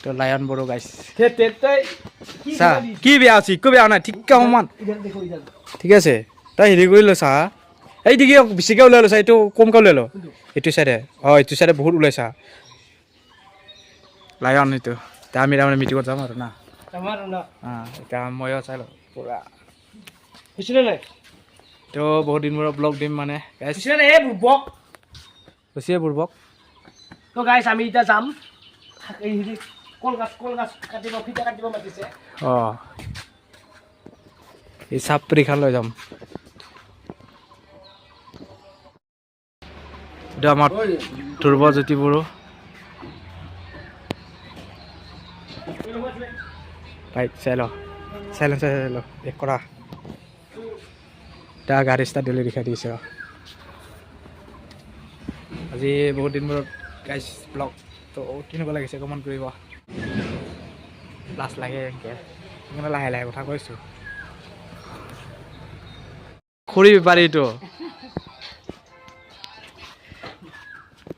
তো লায়ন বড় গাইস কি বেয়া আছে একো বেয়া নাই ঠিক সমান ঠিক আছে তই হেৰি কৰি লৈছা এইদিকে বেছিকৈ ওলাই লৈছা এইটো কমকৈ ওলাই ল এইটো চাইডে এইটো চাইডে বহুত ওলাইছা লায়ন এইটো এতিয়া আমি তাৰমানে মিটিঙত যাম আৰু না এতিয়া ময়ো চাই লওঁ পুৰা হৈছিলে নাই তো বহুত দিন মূৰত ব্লগ দিম মানে হৈছে বুৰ্বক তো গাইছ আমি এতিয়া যাম কলগাছ কাটিব ফিটা কাটিব মাতিছে এই চাপৰি খান লৈ যাম এইটো আমাৰ ধ্ৰুৱজ্যোতি বড়ো বাইক চাই ল এক কৰা এতিয়া গাড়ী ষ্টাৰ্ট দিলে দেখাই দিছে আজি বহুত দিন মূৰত গাইছ ব্লগ তো কেনেকুৱা লাগিছে কমেণ্ট কৰিব লাজ লাগে এনেকৈ সেইকাৰণে লাহে লাহে কথা কৈছোঁ খৰি বেপাৰীটো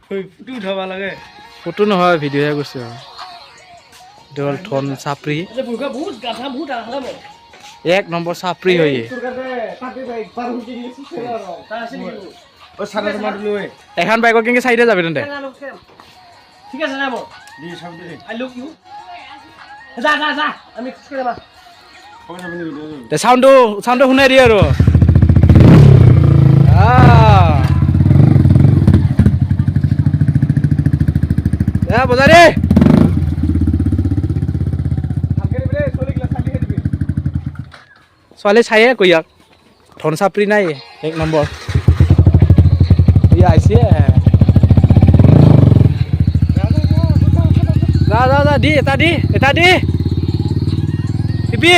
ফটো উঠাব লাগে ফটো নহয় ভিডিঅ'হে কৈছোঁ এইটো হ'ল ধন চাপৰি 1 নম্বৰ চাপৰি হয় এখন বাইকত কেনেকৈ 4টা যাবি তেন্তে ঠিক আছে না চাউণ্ডটো শুনাই দিয়ে আৰু বজাৰ দে ছোৱালী চায়ে কৈ ইয়াক ধন চাপৰি নাই 1 নম্বৰ আহিছে যা দি এটা দি টিপি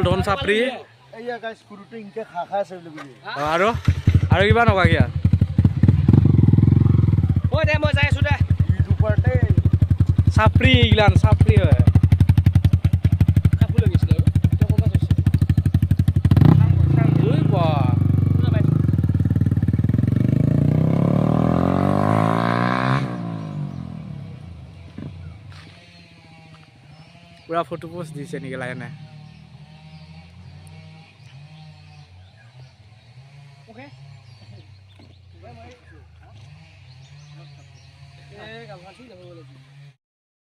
ধন চাপৰি আৰু কিবা নকৰা কিয়া মই যাই আছো দে চাপৰি এইগিলান চাপৰি হয় পুৰা ফটো পোষ্ট দিছে নেকি লায়নে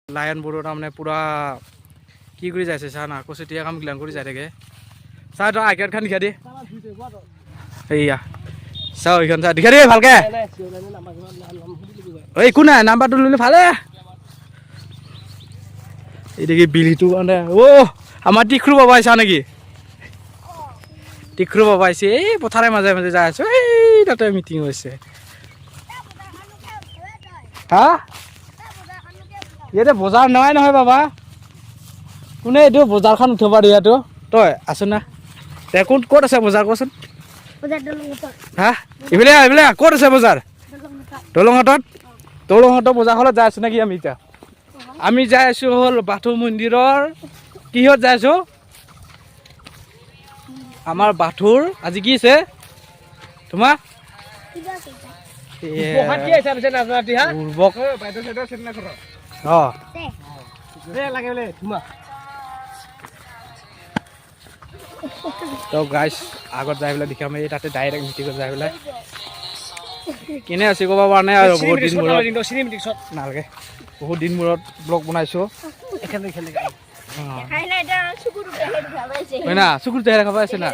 লায়ন বড়ো তাৰমানে পুৰা কি কৰি যাইছে চা না কচুতীয়া কাম গিলান কৰি যাই থাকে চা তই আই কাৰ্ড খান দিখা দি এইয়া চাও এইখন চা দিখা দি ভালকে একো নাই নাম্বাৰটো ল'লে ভালে এইদিকে বিলিটো মানে আমাৰ টিখৰু বাবা আহিছা নেকি টিখৰু বাবা আহিছে এই পথাৰে মাজে মাজে যাই আছো এই তাতে মিটিং হৈছে হা ইয়াতে বজাৰ নহয় বাবা কোনে এইটো বজাৰখন উঠাব দিয়াটো তই আছো না তে ক'ত আছে বজাৰ কচোন হা এইফালে ক'ত আছে বজাৰ দলংহঁতৰ বজাৰখনত যাই আছো নেকি আমি এতিয়া আমি যাই আছো হ'ল বাথৌ মন্দিৰৰ কিহত যাই আছো আমাৰ বাথৌৰ আজি কি আছে তোমাৰ তো গাইছ আগত যাই পেলাই দেখাম এই তাতে ডাইৰেক্ট মিটিঙত যাই পেলাই কেনে আছে ক'ব পৰা নাই আৰু বহুত দিন মূৰত নালাগে বহুত দিন মূৰত ব্লগ বনাইছো হয় না চকুৰ তেহেৰা খাব আছে না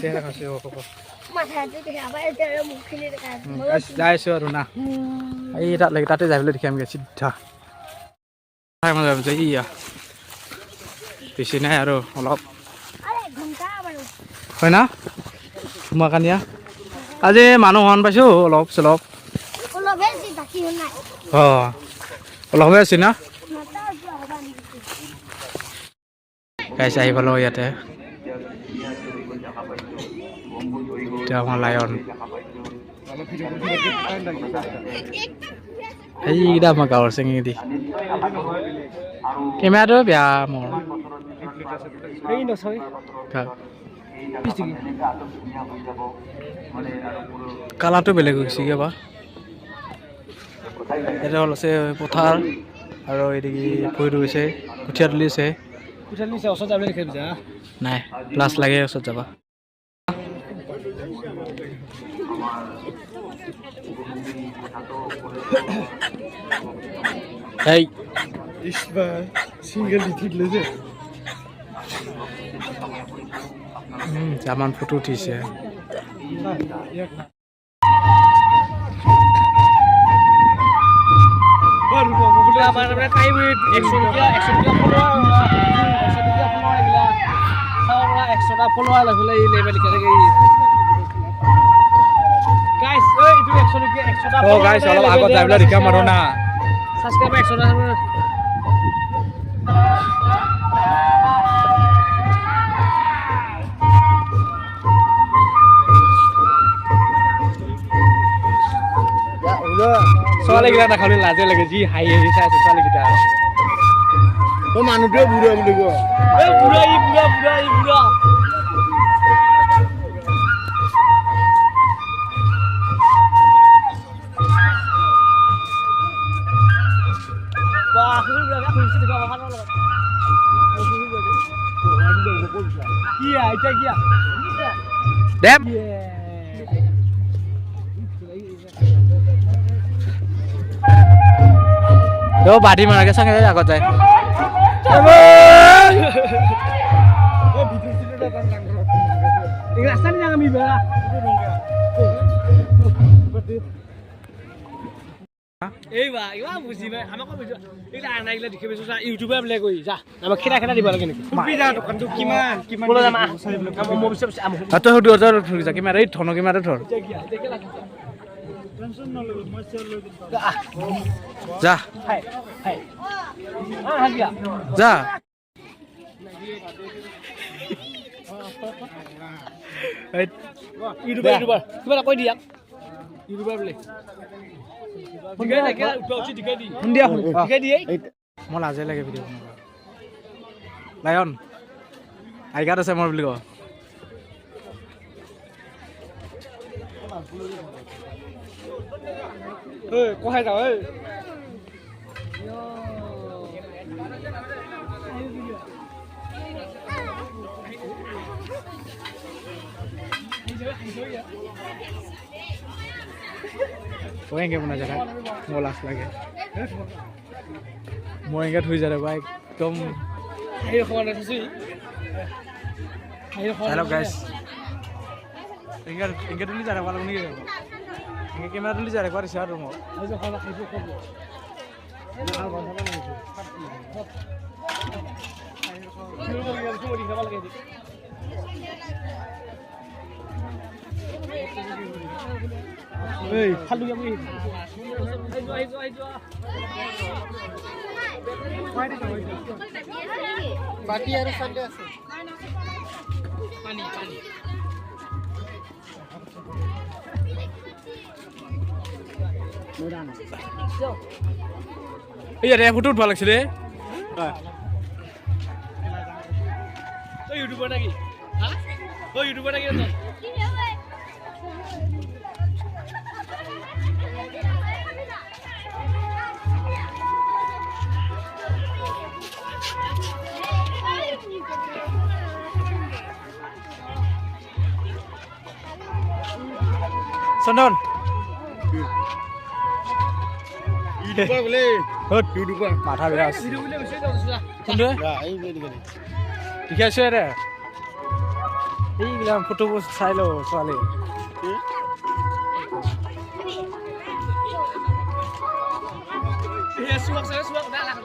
তেহেৰা খাইছে যাই আছো আৰু না এই তাতে যাই পেলাই দেখামগৈ চিধা ইয়া বেছি নাই আৰু অলপ হয় না ধুমাকানিয়া আজি মানুহ হন পাইছো অলপ চলপ অলপহে আছে না গাইছে আহি পালো ইয়াতে এতিয়া আমাৰ লায়ন এইকেইটা আমাৰ গাঁৱৰ চেঙি দি কেমেৰাটো বেয়া মোৰ কালাৰটো বেলেগ হৈছে কিবা এটা হ'ল আছে পথাৰ আৰু এদিকে ভৰি ৰুইছে কঠীয়া তুলিছে ওচৰত যাবলৈ লিখি দিছে নাই লাজ লাগে ওচৰত যাবা এই সিঙ্গেল ঠিক লৈছে জামান ফটো উঠিছে আমার আমরা টাইম 100 টাকা ফলোয়ার লাগলে এই লেভেল করে গাইস এই ইটো 100 টাকা ও গাইস অলপ আগত যাইবলা ৰিকা মাৰো না সাবস্ক্ৰাইব 100 টাকা ছোৱালী গিলা নাখালে লাজে লাগে যি হাই হাই চাই আছে ছোৱালী গিটা ও মানুহটোৱে বুঢ়া বুলি কয় এই বুঢ়া ই বুঢ়া বাহ বুঢ়া খুঁজছে দেখা ভালো লাগে কি আইতা কি দেব Yo badi mana ke sange agak jay. Ingatan yang kami bela. এই বা ইবা বুজি পাই আমাক বুজি এইলা আনাইলা দেখি বেছো ইউটিউবে বলে কই যা আমাক খেলা খেলা দিব লাগে নেকি কুপি যা দোকানটো কিমান বলা যাম মই বিছে আতো হদু হদু থকি যা কি মাৰে ধন কি মাৰে ধৰ টেনশন ন লব মই চেল লৈ দিম যা হাই হাই হাজিয়া যা ইউটিউবার কিবা কৈ দিয়া ইউটিউবার বলে Hundia lagi, udah uci dikadi. Hundia, dikadi. Mau laze lagi video. Lion, I got a summer video. Kau hai tahu? Kau yang mana jalan? Ngolas lagi. Mau ingat hujan ada baik. Tom. Ayo kawan ada sih. Hello guys. Ingat dulu jalan kalau ni. Ingat kamera dulu jalan kau share rumah. Ayo kawan itu kau. Hey, halu yang ini. Ayo. Baki harus ada sih. Pani. Mudah. Iya deh, foto balik sini. Oh YouTuber lagi. Hah? Oh YouTuber lagi tu. Sondon. YouTuber boleh. Hot YouTuber. Mata beras. Video boleh mesti dah sudah. Sondon. Ya, ini begini. Tiga share. Ini bilang foto bos saya lo soalnya. Ya suak dah lah.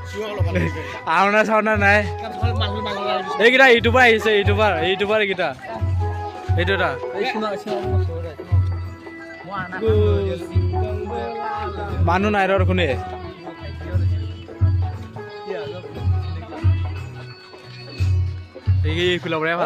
Suak lo kalau. Auna naik. Ini kita YouTuber kita. Itu dah. Manu naik orang kune. Ini film berapa?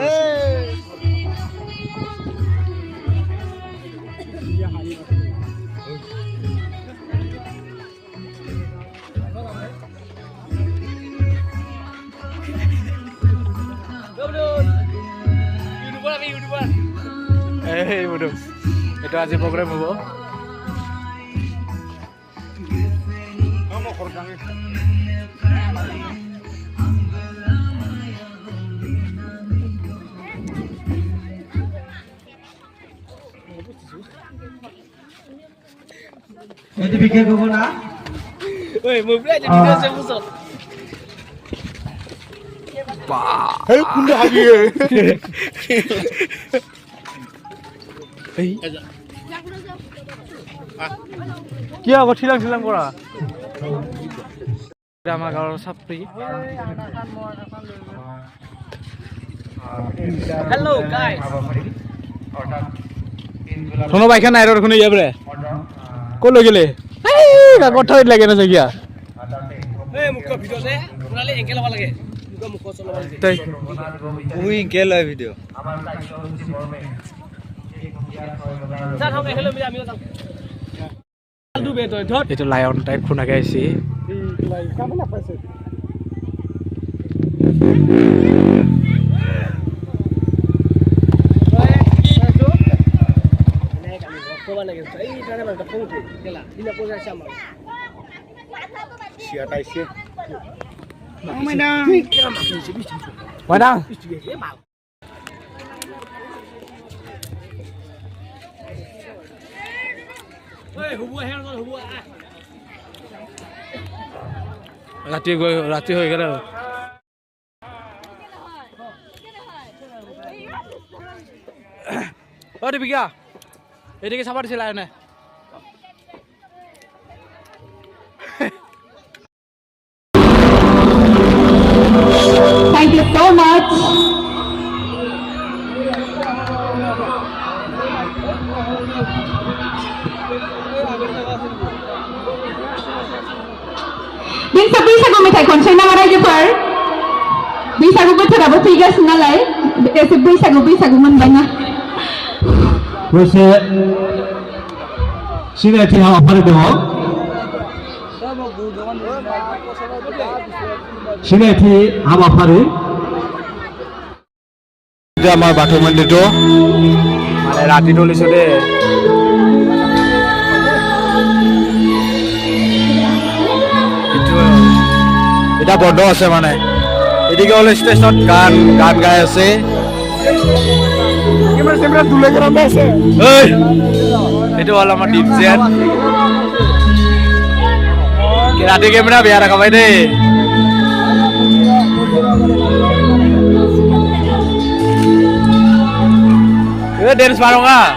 YouTuber. Bodoh. Itu aja program apa? Itu bikin ke mana? Woi, mobilnya jadi dia saya pusat. Hei, bunda lagi. Hei. Kia kok silang-silang kora? Drama kalau sapri. Hello guys. Tono bike kan air khune jabre. Ko lo gele? Ei, ka kothoi lage na jagiya. Ei, mukko video se punale enke laba lage. Mukko cholaba lage. Tai. Ui enke loi video. Sir, hame hello mira amigo sang. Du be to thot. Itu lion type khuna ke aisi. Lion ka bana paise. Madang. Rati হৈ গেল ও দীপিকা এদিকে চাবা দিছিল আয়নে Thank you so much. Bisa gue metai konsen nama raja per. Bisa gue terdapat tiga senalai. Bisa gue menbanyak. Bisa sini tiap apa itu? Sini tiap apa itu? Itu আমার বাথৌ মন্দিৰটো মানে ৰাতি তুলিছো দে এটা বন্ধ আছে মানে এদিকে হল ষ্টেচনত গান গাই আছে এইটো হল আমাৰ ডিপজেট ৰাতি কেমেৰা বেয়া ৰাখাবাই দেই Dance bareng ah.